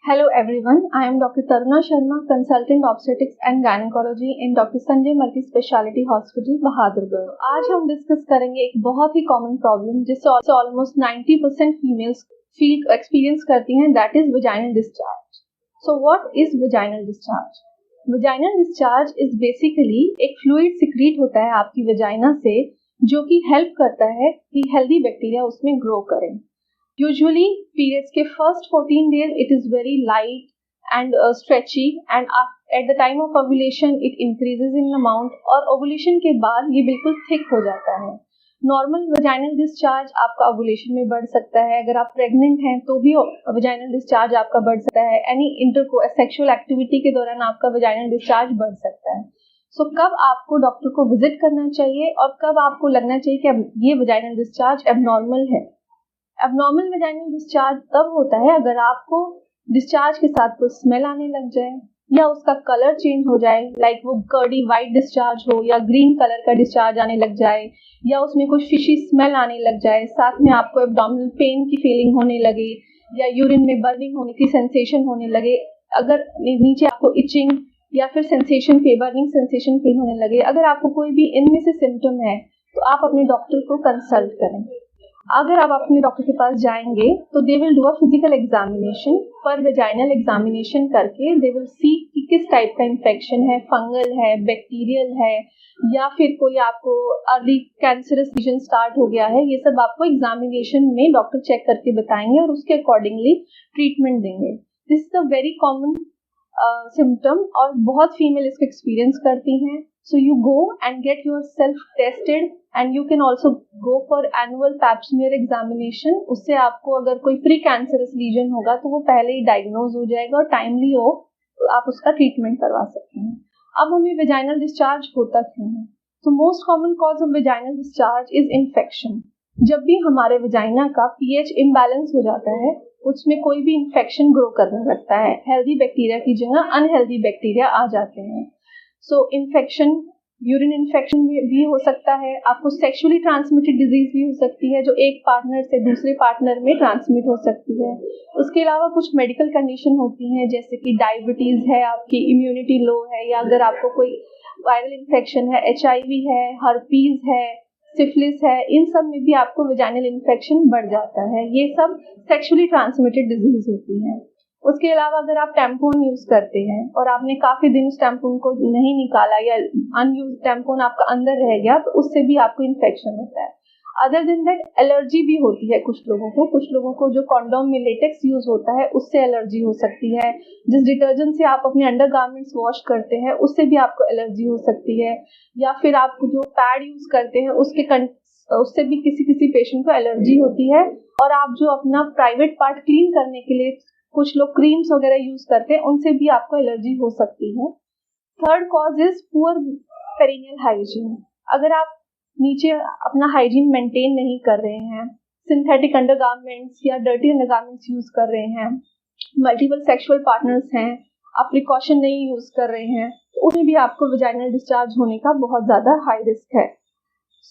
Hello everyone, I am Dr. Taruna Sharma, consultant obstetrics and gynecology in Dr. Sanjay Multi Speciality Hospital, Bahadurgarh. आज हम discuss करेंगे एक बहुत ही common problem जिससे almost 90% females feel experience करती हैं, that is vaginal discharge. So what is vaginal discharge? Vaginal discharge is basically एक fluid secrete होता है आपकी वजाइना से, जो कि हेल्प करता है कि हेल्दी बैक्टीरिया उसमें ग्रो करें। Usually periods के first 14 days it is very light and stretchy, and at the time of ovulation it increases in amount, और ovulation के बाद ये बिल्कुल thick हो जाता है। नॉर्मल वजाइनल डिस्चार्ज आपका ओवुलेशन में बढ़ सकता है, अगर आप प्रेग्नेंट हैं तो भी वजाइनल डिस्चार्ज आपका बढ़ सकता है, एनी इंटरकोर्स सेक्सुअल एक्टिविटी के दौरान आपका वजाइनल डिस्चार्ज बढ़ सकता है। सो कब आपको डॉक्टर को विजिट करना चाहिए और कब आपको लगना चाहिए कि अब ये वजाइनल डिस्चार्ज एबनॉर्मल है? एबनॉर्मल वजाइनल डिस्चार्ज तब होता है अगर आपको डिस्चार्ज के साथ कोई स्मेल आने लग जाए या उसका कलर चेंज हो जाए, लाइक वो कर्डी वाइट डिस्चार्ज हो या ग्रीन कलर का डिस्चार्ज आने लग जाए, या उसमें कुछ फिशी स्मेल आने लग जाए, साथ में आपको एब्डोमिनल पेन की फीलिंग होने लगे या यूरिन में बर्निंग होने की सेंसेशन होने लगे, अगर नीचे आपको इचिंग या फिर सेंसेशन बर्निंग सेंसेशन फील होने लगे, अगर आपको कोई भी इनमें से सिम्टम है तो आप अपने डॉक्टर को कंसल्ट करें। अगर आप अपने डॉक्टर के पास जाएंगे तो they will do a physical examination, पर वेजाइनल एग्जामिनेशन करके दे विल सी कि किस टाइप का इन्फेक्शन है, फंगल है, बैक्टीरियल है, या फिर कोई आपको अर्ली कैंसरस लीजन स्टार्ट हो गया है। ये सब आपको एग्जामिनेशन में डॉक्टर चेक करके बताएंगे और उसके अकॉर्डिंगली ट्रीटमेंट देंगे। This is a very common symptom और बहुत फीमेल इसको एक्सपीरियंस करती हैं। So you go and get yourself tested and you can also go for annual pap smear examination। उससे आपको अगर कोई प्री कैंसरस लीजन होगा तो वो पहले ही डायग्नोज हो जाएगा और टाइमली हो तो आप उसका ट्रीटमेंट करवा सकते हैं। अब हमें वेजाइनल डिस्चार्ज होता क्यों है? तो most common cause of vaginal discharge is infection. जब भी हमारे वेजाइना का पीएच इम्बैलेंस हो जाता है, उसमें कोई भी इन्फेक्शन ग्रो करने लगता है, हेल्दी बैक्टीरिया की जगह अनहेल्दी बैक्टीरिया आ जाते हैं। सो इन्फेक्शन यूरिन इन्फेक्शन भी हो सकता है, आपको सेक्सुअली ट्रांसमिटेड डिजीज भी हो सकती है जो एक पार्टनर से दूसरे पार्टनर में ट्रांसमिट हो सकती है। उसके अलावा कुछ मेडिकल कंडीशन होती हैं जैसे कि डायबिटीज है, आपकी इम्यूनिटी लो है, या अगर आपको कोई वायरल इन्फेक्शन है, HIV है, हर्पीज है, सिफिलिस है, इन सब में भी आपको वेजाइनल इन्फेक्शन बढ़ जाता है। ये सब सेक्सुअली ट्रांसमिटेड डिजीज होती हैं। उसके अलावा अगर आप टैम्पून यूज करते हैं और आपने काफी दिन उस टैम्पून को नहीं निकाला या अनयूज टैम्पून आपका अंदर रह गया तो उससे भी आपको इन्फेक्शन होता है। अदर देन दैट एलर्जी भी होती है कुछ लोगों को जो कॉन्डोम में लेटेक्स यूज होता है उससे एलर्जी हो सकती है। जिस डिटर्जेंट से आप अपने अंडरगारमेंट्स वॉश करते हैं उससे भी आपको एलर्जी हो सकती है, या फिर आप जो पैड यूज करते हैं उससे भी किसी पेशेंट को एलर्जी होती है। और आप जो अपना प्राइवेट पार्ट क्लीन करने के लिए कुछ लोग क्रीम्स वगैरह यूज करते हैं उनसे भी आपको एलर्जी हो सकती है। Third cause is poor perineal hygiene. अगर आप नीचे अपना हाइजीन मेंटेन नहीं कर रहे हैं, सिंथेटिक अंडरगारमेंट्स या डर्टी अंडरगारमेंट्स यूज कर रहे हैं, मल्टीपल सेक्सुअल पार्टनर्स हैं, आप प्रिकॉशन नहीं यूज कर रहे हैं, तो उसमें भी आपको वेजाइनल डिस्चार्ज होने का बहुत ज्यादा हाई रिस्क है।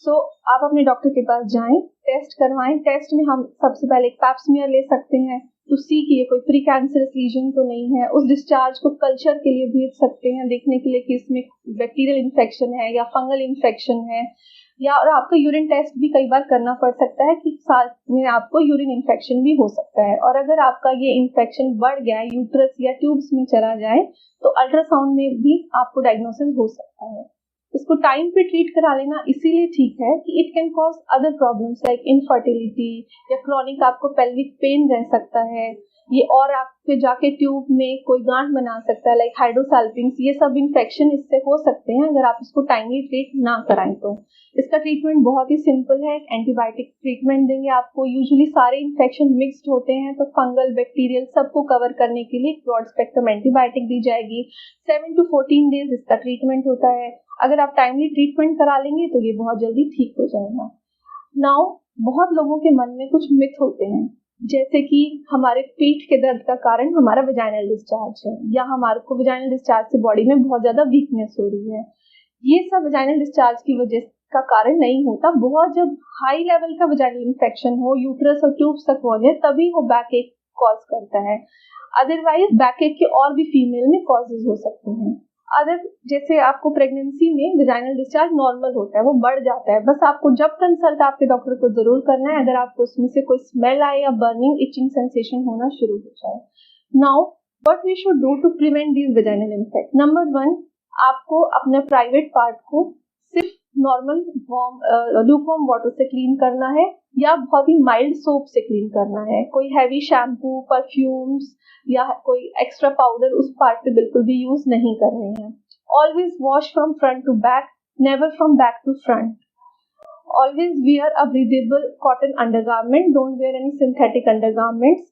सो आप अपने डॉक्टर के पास जाएं, टेस्ट करवाएं। टेस्ट में हम सबसे पहले एक पैप स्मीयर ले सकते हैं टू सी कि ये कोई प्री कैंसरस लीजन तो नहीं है। उस डिस्चार्ज को कल्चर के लिए भेज सकते हैं देखने के लिए कि इसमें बैक्टीरियल इन्फेक्शन है या फंगल इन्फेक्शन है, या और आपको यूरिन टेस्ट भी कई बार करना पड़ सकता है कि साथ में आपको यूरिन इन्फेक्शन भी हो सकता है। और अगर आपका ये इन्फेक्शन बढ़ गया है, यूट्रस या ट्यूब्स में चला जाए, तो अल्ट्रासाउंड में भी आपको डायग्नोसिस हो सकता है। इसको टाइम पे ट्रीट करा लेना इसीलिए ठीक है कि it can cause other problems like infertility या क्रॉनिक आपको पेल्विक पेन रह सकता है, ये और आपके जाके ट्यूब में कोई गांठ बना सकता है लाइक हाइड्रोसल्फिंग्स। ये सब इन्फेक्शन इससे हो सकते हैं अगर आप इसको टाइमली ट्रीट ना कराएं तो। इसका ट्रीटमेंट बहुत ही सिंपल है, एंटीबायोटिक ट्रीटमेंट देंगे आपको। यूजुअली सारे इन्फेक्शन मिक्स्ड होते हैं तो फंगल बैक्टीरियल सबको कवर करने के लिए ब्रॉड स्पेक्ट्रम एंटीबायोटिक दी जाएगी। 7 to 14 डेज इसका ट्रीटमेंट होता है। अगर आप टाइमली ट्रीटमेंट करा लेंगे तो ये बहुत जल्दी ठीक हो जाएगा। नाउ बहुत लोगों के मन में कुछ मिथ होते हैं जैसे कि हमारे पेट के दर्द का कारण हमारा वेजाइनल डिस्चार्ज है, या हमारे को वेजाइनल डिस्चार्ज से बॉडी में बहुत ज्यादा वीकनेस हो रही है। ये सब वेजाइनल डिस्चार्ज की वजह का कारण नहीं होता। बहुत जब हाई लेवल का वेजाइनल इन्फेक्शन हो, यूट्रस और ट्यूब्स तक पहुंचे, तभी वो बैक एक कॉज करता है। अदरवाइज बैकएक के और भी फीमेल में कॉजेज हो सकते हैं। अदर जैसे आपको प्रेगनेंसी में वेजाइनल डिस्चार्ज नॉर्मल होता है, वो बढ़ जाता है, बस आपको जब कंसल्ट आपके डॉक्टर को जरूर करना है अगर आपको उसमें से कोई स्मेल आए या बर्निंग इचिंग सेंसेशन होना शुरू हो जाए। Now what we should do to prevent this vaginal infection. Number 1, आपको अपने प्राइवेट पार्ट को सिर्फ नॉर्मल ल्यूकवार्म वाटर से क्लीन करना है या बहुत ही माइल्ड सोप से क्लीन करना है। कोई हैवी शैम्पू, परफ्यूम्स या कोई एक्स्ट्रा पाउडर उस पार्ट पे बिल्कुल भी यूज नहीं करने हैं। Always wash from front to back, never from back to front. Always wear a breathable cotton undergarment, don't wear any synthetic undergarments.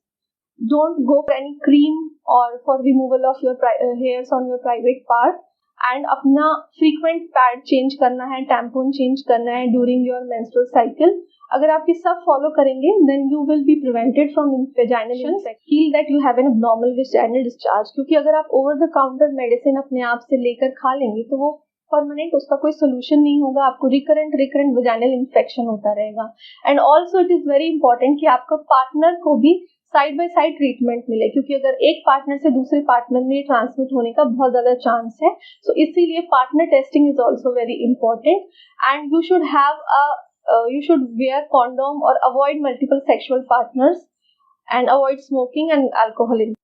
Don't go for any cream or for removal of your hairs on your private part. And अपना frequent pad change करना है, tampon change करना है during your menstrual cycle. अगर आप ये सब follow करेंगे, then you will be prevented from vaginal infection. Feel that you have an abnormal vaginal discharge, क्योंकि अगर आप over the counter medicine अपने आप से लेकर खा लेंगे तो वो परमानेंट उसका कोई सोल्यूशन नहीं होगा, आपको रिकरेंट वेजाइनल इन्फेक्शन होता रहेगा। And also it is very important कि आपका पार्टनर को भी साइड बाय साइड ट्रीटमेंट मिले, क्योंकि अगर एक पार्टनर से दूसरे पार्टनर में ट्रांसमिट होने का बहुत ज्यादा चांस है। सो इसीलिए partner testing is also very important. And you should wear condom or avoid multiple sexual partners and avoid smoking and alcohol intake.